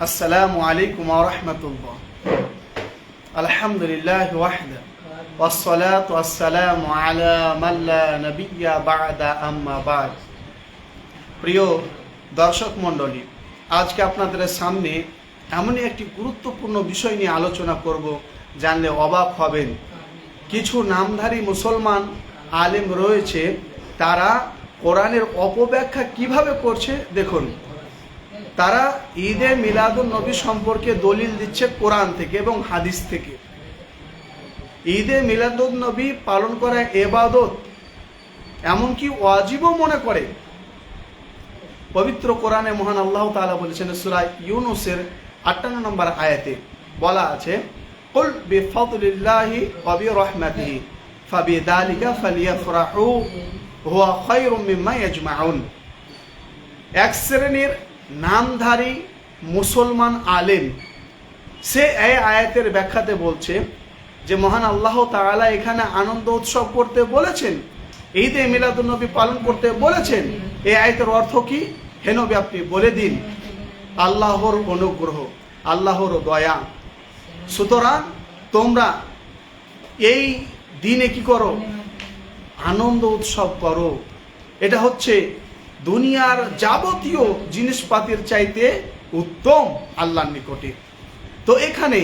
আসসালামু আলাইকুম ওয়া রাহমাতুল্লাহ। আলহামদুলিল্লাহি ওয়াহদা ওয়াসসালাতু ওয়াসসালামু আলা মান লা নাবিয়্যা বা'দা আম্মা বা'দ। প্রিয় দর্শক মণ্ডলী, আজকে আপনাদের সামনে এমনই একটি গুরুত্বপূর্ণ বিষয় নিয়ে আলোচনা করব, জানলে অবাক হবেন। কিছু নামধারী মুসলমান আলেম রয়েছে, তারা কোরআনের অপব্যাখ্যা কিভাবে করছে দেখুন। তারা ঈদে মিলাদুন নবী সম্পর্কে দলিল দিচ্ছে কোরআন থেকে এবং হাদিস থেকে। ঈদে মিলাদুন নবী পালন করা ইবাদত, এমনকি ওয়াজিবও মনে করে। পবিত্র কোরআনে মহান আল্লাহ তাআলা বলেছেন, সূরা ইউনূসের ৫৮ নম্বর আয়াতে বলা আছে, কুল বিফাদলিল্লাহি ওয়া বিরহমাতিহি ফাবিযালিকা ফালিয়াফরাহু হুয়া খায়রুম মিম্মা ইয়াজমাউন। এক শ্রেণীর নামধারী মুসলমান আলেম সে এই আয়াতের ব্যাখ্যাতে বলছে যে মহান আল্লাহ তাআলা এখানে আনন্দ উৎসব করতে বলেছেন, ঈদে মিলাদুন নবী পালন করতে বলেছেন। এই আয়াতের অর্থ কি? হে নবী, আপনি বলে দিন আল্লাহর অনুগ্রহ, আল্লাহর দয়া। সুতরাং তোমরা এই দিনে কি করো? আনন্দ উৎসব করো। এটা হচ্ছে দুনিয়ার যাবতীয় জিনিসপাতির চাইতে উত্তম আল্লাহর নিকটে। তো এখানে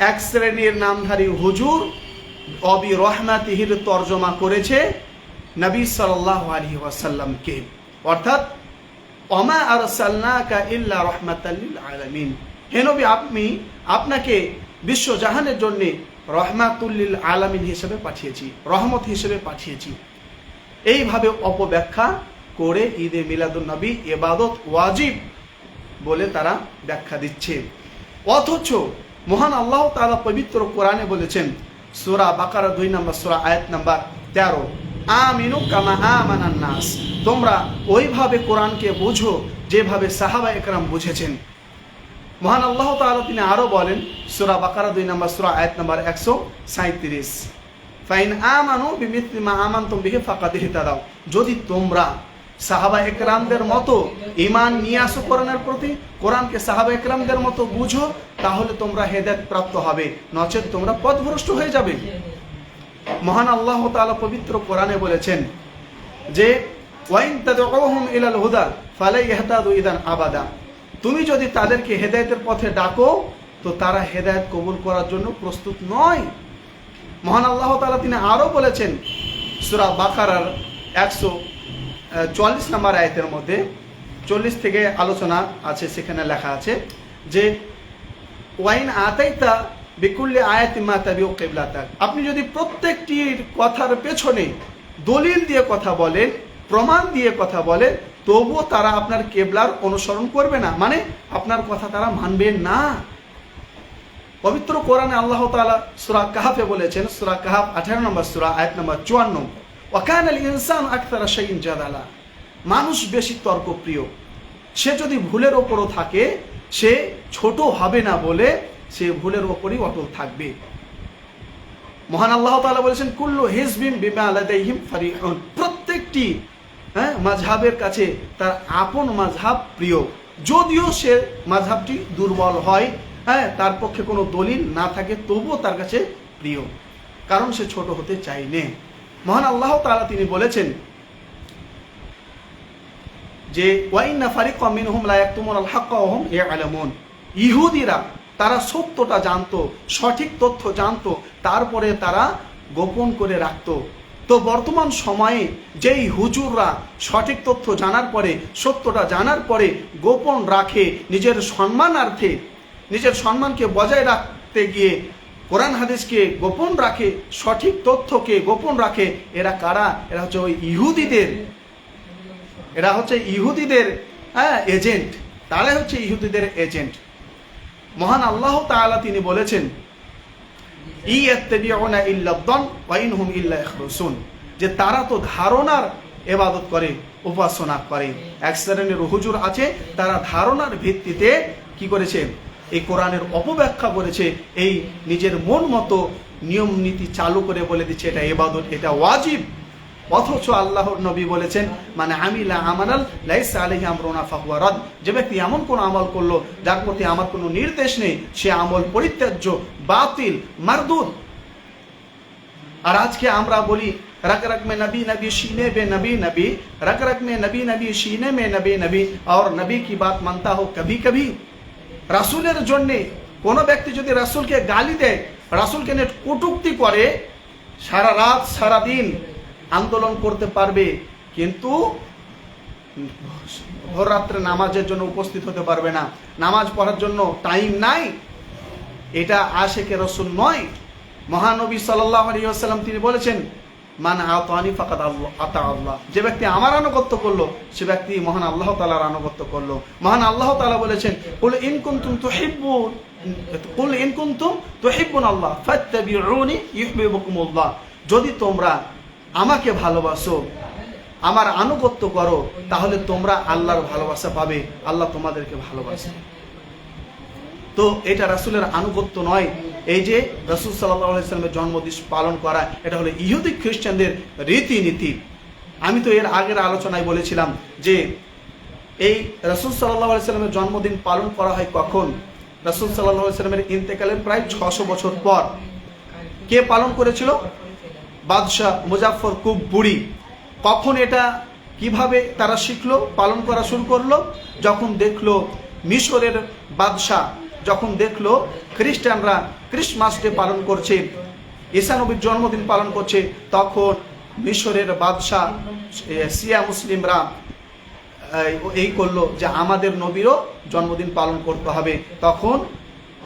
এক শ্রেণীর নামধারী হুজুর অবি রহমাতিহির তর্জমা করেছে নবী সাল্লাল্লাহু আলাইহি ওয়াসাল্লামকে, অর্থাৎ ওমা আরসালনাকা ইল্লা রাহমাতাল লিল আলামিন। হে নবী, আপনাকে বিশ্বজাহানের জন্য রহমাতুল লিল আলামিন হিসেবে পাঠিয়েছি, রহমত হিসেবে পাঠিয়েছি। এইভাবে অপব্যাখ্যা করে ঈদে মিলাদুন নবী ইবাদত ওয়াজিব বলে তারা ব্যাখ্যা দিচ্ছে। অথচ মহান আল্লাহ তাআলা পবিত্র কোরআনে বলেছেন, সূরা বাকারা 2 নম্বর সূরা আয়াত নম্বর 13, আমিনু কামা আমানান নাস। তোমরা ওইভাবে কোরআনকে বুঝো যেভাবে সাহাবা একরাম বুঝেছেন। মহান আল্লাহ তাআলা তিনি আরো বলেন, সূরা বাকারা 2 নম্বর সূরা আয়াত নম্বর 137, ফাইন আমানু বিমিথলি মা আমানতুম বিহি ফাকাদ ইহতাদাও। যদি তোমরা সাহাবা একরামদের মতো ঈমান নিয়ে আসো কোরআনের প্রতি, কোরআনকে সাহাবা একরামদের মতো বুঝো, তাহলে তোমরা হেদায়েত প্রাপ্ত হবে, নচেত তোমরা পথভ্রষ্ট হয়ে যাবে। মহান আল্লাহ তাআলা পবিত্র কোরআনে বলেছেন যে ওয়াইন তাদউহুম ইলাল হুদা ফালা ইয়াহতাদু ইদান আবাদা। তুমি যদি তাদেরকে হেদায়েতের পথে ডাকো, তো তারা হেদায়েত কবুল করার জন্য প্রস্তুত নয়। মহান আল্লাহ তাআলা তিনি আরো বলেছেন, সূরা বাকারার 144 নম্বর আয়াতের মধ্যে 40 থেকে আলোচনা আছে, সেখানে লেখা আছে যে ওয়াইন আতাইতা বিকুল্লি আয়াতিন মা তাবিউ কিবলাতাক। আপনি যদি প্রত্যেকটির কথার পেছনে দলিল দিয়ে কথা বলেন, প্রমাণ দিয়ে কথা বলেন, তবুও তারা আপনার কিবলার অনুসরণ করবে না, মানে আপনার কথা তারা মানবে না। পবিত্র কোরআনে আল্লাহ তাআলা সূরা কাহফে বলেছেন, সূরা কাহফ 18 নম্বর সূরা আয়াত নম্বর 54, ওয়া কানাল ইনসানু আকতারা শাইইন জাদালা। মানুষ বেশি তর্কপ্রিয়। সে যদি ভুলের ওপরও থাকে, সে ছোট হবে না বলে সে ভুলের ওপরই অটল থাকবে। মহান আল্লাহ তাআলা বলেছেন, কুল্লু হিজবিন বিমা লাদাইহিম ফারিহুন। প্রত্যেকটি মাযহাবের কাছে তার আপন মাযহাব প্রিয়, যদিও সে মাযহাবটি দুর্বল হয়, তার পক্ষে কোনো দলিল না থাকে, তবুও তার কাছে প্রিয়, কারণ সে ছোট হতে চাইলে। মহান আল্লাহ তাআলা তিনি বলেছেন যে ওয়াইন্না ফারিকাম মিনহুম লা ইয়াকতুমুনাল হাক্কা ওয়া হুম ইয়ালামুন। ইহুদিরা তারা সত্যটা জানতো, সঠিক তথ্য জানতো, তারপরে তারা গোপন করে রাখতো। তো বর্তমান সময়ে যেই হুজুররা সঠিক তথ্য জানার পরে, সত্যটা জানার পরে গোপন রাখে, নিজের সম্মানার্থে, নিজের সম্মানকে বজায় রাখতে গিয়ে কোরআন হাদিসকে গোপন রাখে, সঠিক তথ্যকে গোপন রাখে, এরা কারা? এরা হচ্ছে ওই ইহুদিদের, এরা হচ্ছে ইহুদিদের এজেন্ট, তারাই হচ্ছে ইহুদিদের এজেন্ট। মহান আল্লাহ তাআলা তিনি বলেছেন, ইয়াত্তাবিউনা ইল্লা যন ওয়া ইনহুম ইল্লা ইয়াখরুসুন, যে তারা তো ধারণার ইবাদত করে, উপাসনা করে। এক শ্রেণীর হুজুর আছে, তারা ধারণার ভিত্তিতে কি করেছে? এই কোরআনের অপব্যাখ্যা করেছে, এই নিজের মন মতো নিয়ম নীতি চালু করে বলে দিচ্ছে এটা ইবাদত, এটা ওয়াজিব। অথচ আল্লাহর নবী বলেছেন মানে আমিলা আমানাল লাইসা আলাইহি আমরুনা ফাহুয়া রাদ, যে ব্যক্তি এমন কোন আমল করলো যার প্রতি আমার কোনো নির্দেশ নেই সে আমল পরিত্যাজ্য, বাতিল, মারদুদ। আর আজকে আমরা বলি रग रग में नबी नबी सीने में नबी नबी, रग रग में नबी नबी सीने में नबी नबी, और नबी की बात मानता हो कभी कभी। রাসূলের জন্য কোন ব্যক্তি যদি রাসূলকে গালি দেয়, রাসূলকে নিয়ে কটূক্তি করে, সারা রাত সারা দিন আন্দোলন করতে পারবে, কিন্তু ভোর রাত্রে নামাজের জন্য উপস্থিত হতে পারবে না, নামাজ পড়ার জন্য টাইম নাই। এটা আশিকে রাসূল নয়। মহানবী সাল্লাল্লাহু আলাইহি ওয়াসাল্লাম তিনি বলেছেন মান আতানি ফাকাদ আতা আল্লাহ, যে ব্যক্তি আমার আনুগত্য করলো সে ব্যক্তি মহান আল্লাহ তাআলার আনুগত্য করলো। মহান আল্লাহ তাআলা বলেছেন কুল ইন কুনতুম তুহিব্বুন আল্লাহ ফাত্তাবিউনি ইউহিব্বুকুমুল্লাহ, যদি তোমরা আমাকে ভালোবাসো, আমার আনুগত্য করো, তাহলে তোমরা আল্লাহর ভালোবাসা পাবে, আল্লাহ তোমাদেরকে ভালোবাসে। তো এটা রাসূলের আনুগত্য নয়। এই যে রাসূল সাল্লাল্লাহু আলাইহি ওয়াসাল্লামের জন্মদিন পালন করা, এটা হলো ইহুদি খ্রিস্টানদের রীতিনীতি। আমি তো এর আগের আলোচনায় বলেছিলাম যে এই রাসূল সাল্লাল্লাহু আলাইহি ওয়াসাল্লামের জন্মদিন পালন করা হয় কখন? রাসূল সাল্লাল্লাহু আলাইহি ওয়াসাল্লামের ইন্তেকালের প্রায় 600 বছর পর। কে পালন করেছিল? বাদশাহ মুজাফফর খুব বুড়ি। কখন এটা কিভাবে তারা শিখলো, পালন করা শুরু করলো? যখন দেখলো মিশরের বাদশাহ যখন দেখলো খ্রিস্টানরা ক্রিসমাস ডে পালন করছে, ঈসা নবীর জন্মদিন পালন করছে, তখন মিশরের বাদশাহ শিয়া মুসলিমরা এই করলো যে আমাদের নবীরও জন্মদিন পালন করতে হবে। তখন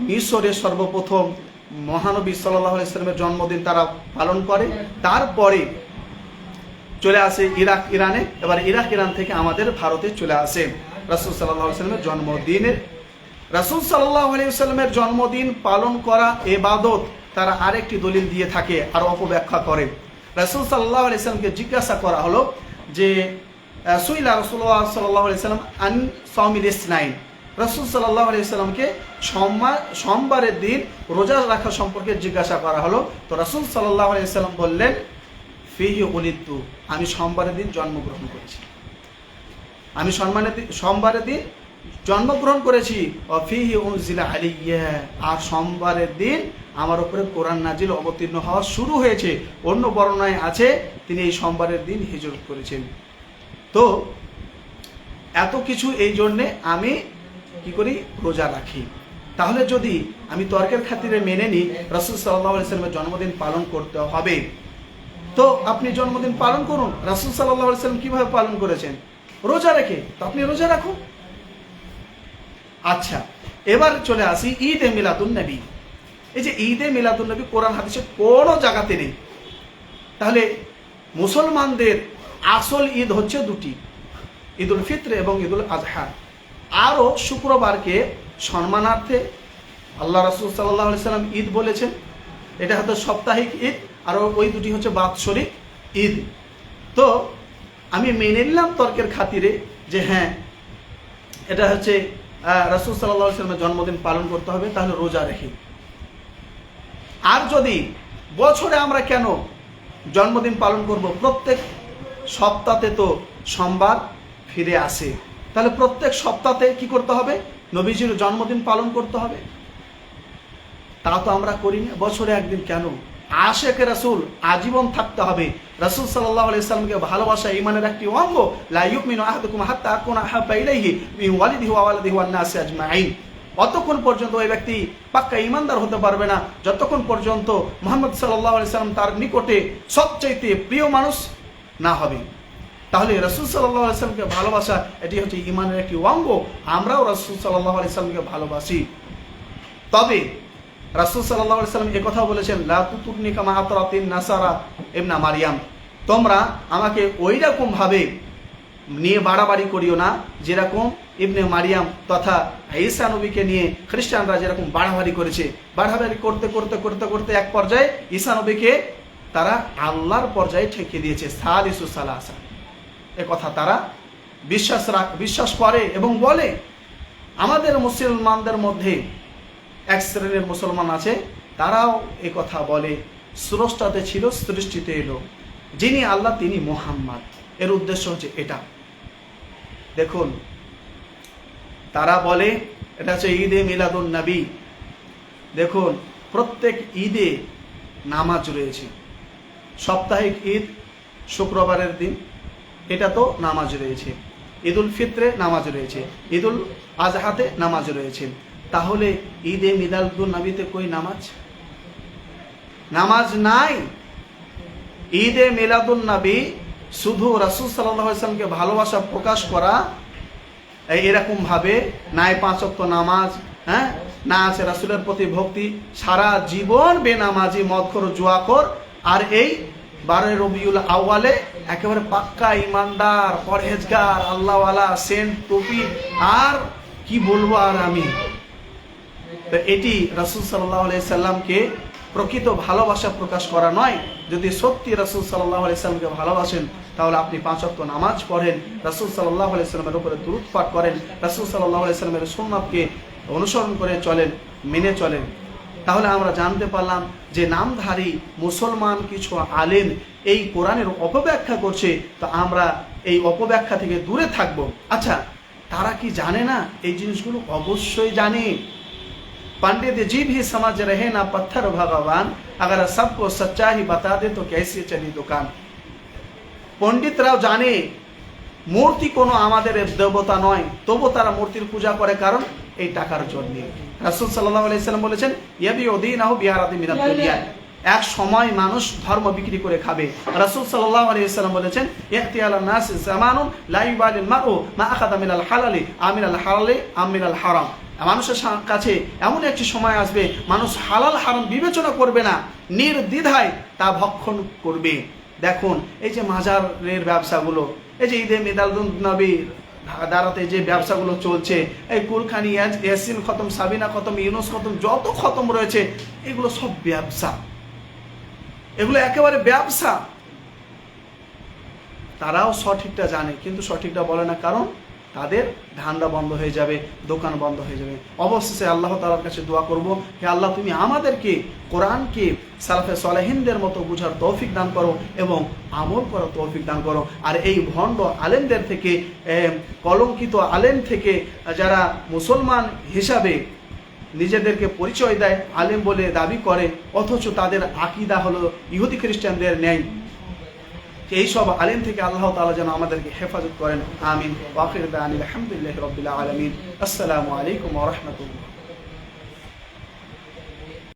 মিশরে সর্বপ্রথম মহানবী সাল্লাল্লাহু আলাইহি ওয়াসাল্লামের জন্মদিন তারা পালন করে। তারপরে চলে আসে ইরাক ইরানে, এবার ইরাক ইরান থেকে আমাদের ভারতে চলে আসে রাসূল সাল্লাল্লাহু আলাইহি ওয়াসাল্লামের জন্মদিনের। রাসূল সাল্লাল্লাহু আলাইহি ওয়াসাল্লামের জন্মদিন পালন করা ইবাদত, তারা আরেকটি দলিল দিয়ে থাকে আর অপব্যাখ্যা করে। রাসূল সাল্লাল্লাহু আলাইহি ওয়াসাল্লামকে জিজ্ঞাসা করা হলো যে সুইলা রাসূলুল্লাহ সাল্লাল্লাহু আলাইহি ওয়াসাল্লাম আন সাওমিল ইসনাইন, রাসূল সাল্লাল্লাহু আলাইহি ওয়াসাল্লামকে সোমবারের দিন রোজা রাখা সম্পর্কে জিজ্ঞাসা করা হলো। তো রাসূল সাল্লাল্লাহু আলাইহি ওয়াসাল্লাম বললেন ফিহি উলিদতু, আমি সোমবারের দিন জন্মগ্রহণ করেছি, আমি সোমবারের দিন জন্মগ্রহণ করেছি। অফিহি উনজিলা আলাইয়া, আর সোমবারের দিন আমার উপরে কোরআন নাজিল অবতীর্ণ হওয়া শুরু হয়েছে। অন্য বর্ণনায় আছে তিনি এই সোমবারের দিন হিজরত করেছেন। তো এত কিছু এই জন্যে আমি কি করি, রোজা রাখি। তাহলে যদি আমি তর্কের খাতিরে মেনে নিই রাসূল সাল্লাল্লাহু আলাইহি ওয়াসাল্লামের জন্মদিন পালন করতে হবে, তো আপনি জন্মদিন পালন করুন। রাসূল সাল্লাল্লাহু আলাইহি ওয়াসাল্লাম কিভাবে পালন করেছেন? রোজা রেখে। তো আপনি রোজা রাখুন। আচ্ছা, এবার চলে আসি ঈদে মিলাদুন নবী। এই যে ঈদে মিলাদুন নবী কোরআন হাদিসে কোনো জায়গাতে নেই। তাহলে মুসলমানদের আসল ঈদ হচ্ছে দুটি, ঈদুল ফিত্র এবং ঈদুল আজহা। আরও শুক্রবারকে সম্মানার্থে আল্লাহ রাসূল সাল্লাল্লাহু আলাইহি ওয়াসাল্লাম ঈদ বলেছেন, এটা হচ্ছে সাপ্তাহিক ঈদ, আর ওই দুটি হচ্ছে বাৎসরিক ঈদ। তো আমি মেনে নিলাম তর্কের খাতিরে যে হ্যাঁ এটা হচ্ছে রাসূল সাল্লাল্লাহু আলাইহি ওয়াসাল্লামের জন্মদিন পালন করতে হবে, তাহলে রোজা রেখে। আর যদি বছরে আমরা কেন জন্মদিন পালন করব? প্রত্যেক সপ্তাহে তো সোমবার ফিরে আসে, তাহলে প্রত্যেক সপ্তাহে কি করতে হবে? নবীজির জন্মদিন পালন করতে হবে। তা তো আমরা করি না। বছরে একদিন কেন? আশিকে রাসূল আজীবন থাকতে হবে। রাসূল সাল্লাল্লাহু আলাইহি ওয়াসাল্লামকে ভালোবাসা ঈমানের একটি অঙ্গ। লা ইউমিনু আহাদুকুম হাত্তা আকুনা আহাব্বা ইলাইহি মিন ওয়ালিদিহি ওয়া ওয়ালাদিহি ওয়ান নাসি আজমাইন। অতক্ষণ পর্যন্ত ওই ব্যক্তি পাক্কা ঈমানদার হতে পারবে না যতক্ষণ পর্যন্ত মুহাম্মদ সাল্লাল্লাহু আলাইহি ওয়াসাল্লাম তার নিকটে সবচাইতে প্রিয় মানুষ না হবে। তাহলে রাসূল সাল্লাল্লাহু আলাইহি ওয়াসাল্লামকে ভালোবাসা এটি হচ্ছে ঈমানের একটি অঙ্গ। আমরাও রাসূল সাল্লাল্লাহু আলাইহি ওয়াসাল্লামকে ভালোবাসি। তবে রাসূল সাল্লাল্লাহু আলাইহি ওয়াসাল্লাম এই কথা বলেছেন, লা তুতুরনি কামা আতরাতিন নাসারা ইবনা মারইয়াম, তোমরা আমাকে ওই রকম ভাবে নিয়ে বাড়াবাড়ি করিও না যেরকম ইবনে মারিয়াম তথা ঈসা নবীকে নিয়ে খ্রিস্টানরা যেরকম বাড়াবাড়ি করেছে। বাড়াবাড়ি করতে করতে করতে করতে এক পর্যায়ে ঈসা নবীকে তারা আল্লাহর পর্যায়ে ঠেকিয়ে দিয়েছে। সালিসু সালাসা, এ কথা তারা বিশ্বাস করে এবং বলে। আমাদের মুসলমানদের মধ্যে এক শ্রেণীর মুসলমান আছে, তারাও এ কথা বলে। স্রষ্টাতে ছিল, সৃষ্টিতে এলো। যিনি আল্লাহ তিনি মোহাম্মদ। এর উদ্দেশ্য হচ্ছে এটা। দেখুন, তারা বলে এটা হচ্ছে ঈদে মিলাদুন নবী। দেখুন, প্রত্যেক ঈদে নামাজ রয়েছে। সাপ্তাহিক ঈদ শুক্রবারের দিন, এটা তো নামাজ রয়েছে। ঈদুল ফিত্রে নামাজ রয়েছে, ঈদুল আজহাতে নামাজ রয়েছে। তাহলে ঈদে মিলাদুন নবীতে কই নামাজ নাই। ঈদে মিলাদুন নবী শুধু রাসূল সাল্লাল্লাহু আলাইহি ওয়াসাল্লামকে ভালোবাসা প্রকাশ করা, এরকম ভাবে নাই 5 ওয়াক্ত নামাজ, না আছে রাসূলের প্রতি ভক্তি, সারা জীবন বেনামাজি, মদখোর, জুয়াখোর, আর এই 12 রবিউল আউয়ালে একেবারে পাক্কা ইমানদার, পরহেজগার, আল্লাহওয়ালা, সেন্ট, টুপি, আর কি বলবো আর আমি। তো এটি রাসূল সাল্লাল্লাহু আলাইহি সাল্লামকে প্রকৃত ভালোবাসা প্রকাশ করা নয়। যদি সত্যি রাসূল সাল্লাল্লাহু আলাইহি সাল্লামকে ভালোবাসেন, তাহলে আপনি 5 ওয়াক্ত নামাজ পড়েন, রাসূল সাল্লাল্লাহু আলাইহি সাল্লামের উপরে দুরূদ পাঠ করেন, রাসূল সাল্লাল্লাহু আলাইহি সাল্লামের সুন্নাতকে অনুসরণ করে চলেন, মেনে চলেন। তাহলে আমরা জানতে পারলাম যে নামধারী মুসলমান কিছু আলেম এই কোরআনের অপব্যাখ্যা করছে, তো আমরা এই অপব্যাখ্যা থেকে দূরে থাকব। আচ্ছা, তারা কি জানে না? এই জিনিসগুলো অবশ্যই জানে। पंडित जी भी समझ रहे ना पत्थर भगवान, अगर सबको सच्चा ही बता दे तो कैसे चली दुकान। পণ্ডিতরাও জানে মূর্তি কোনো আমাদের দেবতা নয়, তবু তারা মূর্তির পূজা করে, কারণ এই টাকার জন্য। রাসূল সাল্লাল্লাহু আলাইহি সাল্লাম বলেছেন, ইয়াবিউ দীনাহু বিআরাদি মিনাদ দুনিয়া। এক সময় মানুষ ধর্ম বিক্রি করে খাবে। রাসূল সাল্লাল্লাহু আলাইহি সাল্লাম বলেছেন, ইয়াতি আলান নাস জামানুন লা ইউবালিল মারউ মা আখাযা মিনাল হালালি আমিনাল হালালি আমিনাল হারাম। মানুষের কাছে এমন একটি সময় আসবে, মানুষ হালাল হারাম বিবেচনা করবে না, নির্দ্বিধায় তা ভক্ষণ করবে। দেখুন, এই যে মাজারের ব্যবসাগুলো, এই যে ঈদে মিলাদুন নবী দাঁড়াতে যে ব্যবসাগুলো চলছে, এই কুরখানি, ইয়াসিন খতম, সাবিনা খতম, ইউনুস খতম, যত খতম রয়েছে, এগুলো সব ব্যবসা। এগুলো একেবারে ব্যবসা। তারাও সঠিকটা জানে, কিন্তু সঠিকটা বলে না, কারণ তাদের ধান্দা বন্ধ হয়ে যাবে, দোকান বন্ধ হয়ে যাবে। অবশেষে আল্লাহ তাআলার কাছে দোয়া করব, হে আল্লাহ, তুমি আমাদেরকে কোরআনকে সালাফে সালেহিনদের মতো বুঝার তৌফিক দান করো এবং আমল করার তৌফিক দান করো। আর এই ভণ্ড আলেমদের থেকে, কলঙ্কিত আলেম থেকে, যারা মুসলমান হিসাবে নিজেদেরকে পরিচয় দেয়, আলেম বলে দাবি করে, অথচ তাদের আকীদা হলো ইহুদি খ্রিস্টানদের ন্যায়, এই সব আলেম থেকে আল্লাহ তাআলা যেন আমাদেরকে হেফাজত করেন। আমিন। ওয়া আখিরু দাওয়ানা আলহামদুলিল্লাহি রাব্বিল আলামিন। আসসালামু আলাইকুম ওয়া রাহমাতুল্লাহ।